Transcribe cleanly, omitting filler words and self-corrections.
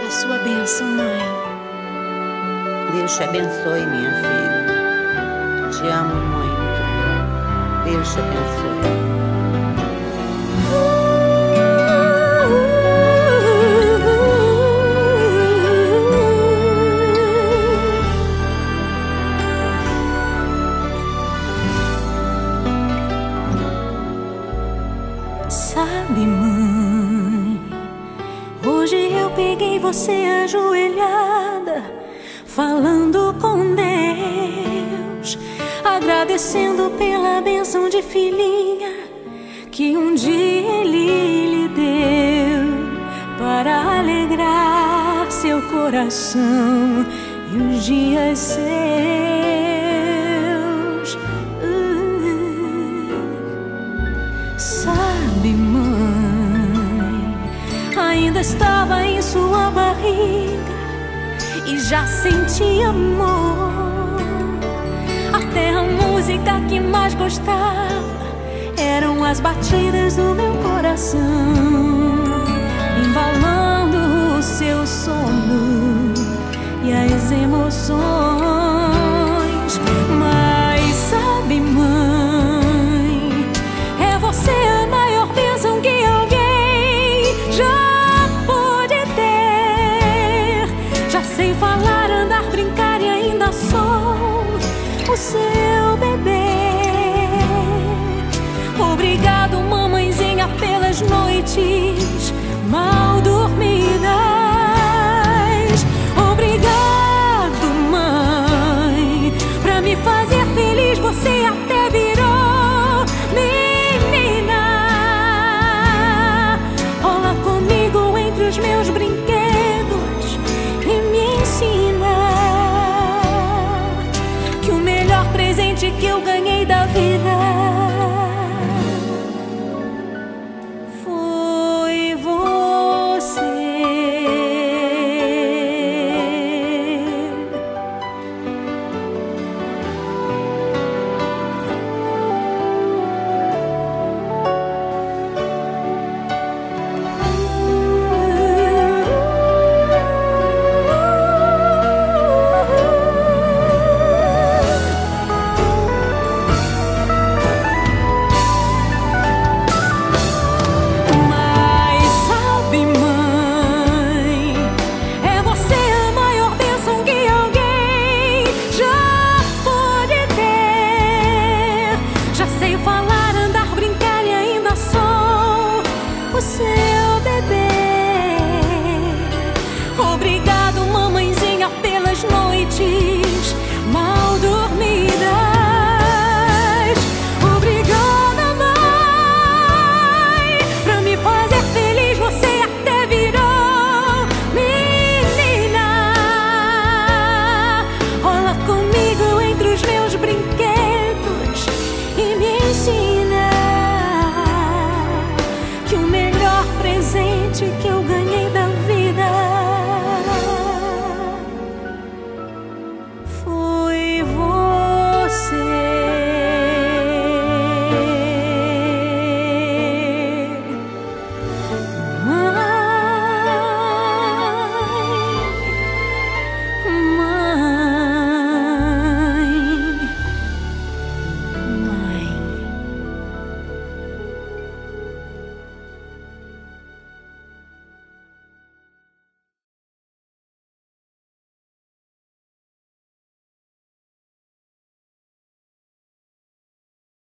a sua bênção, mãe. Deus te abençoe, minha filha. Te amo muito. Deus te abençoe. Sabe, mãe, hoje eu peguei você ajoelhada, falando com Deus, agradecendo pela bênção de filhinha que um dia Ele lhe deu, para alegrar seu coração e os dias seus. Sabe, mãe, ainda estava em sua barriga e já sentia amor. Até a música que mais gostava eram as batidas do meu coração, embalando o seu sono e as emoções. Mas sabe, mãe, é você a maior bênção que alguém já pôde ter. Já sei falar, andar, brincar e ainda sou o seu bebê. Obrigado, mamãezinha, pelas noites mal dormidas. Obrigado, mãe, pra me fazer feliz você até virou menina. Rola comigo entre os meus brinquedos e me ensina que o melhor presente que eu ganhei da vida foi você. Você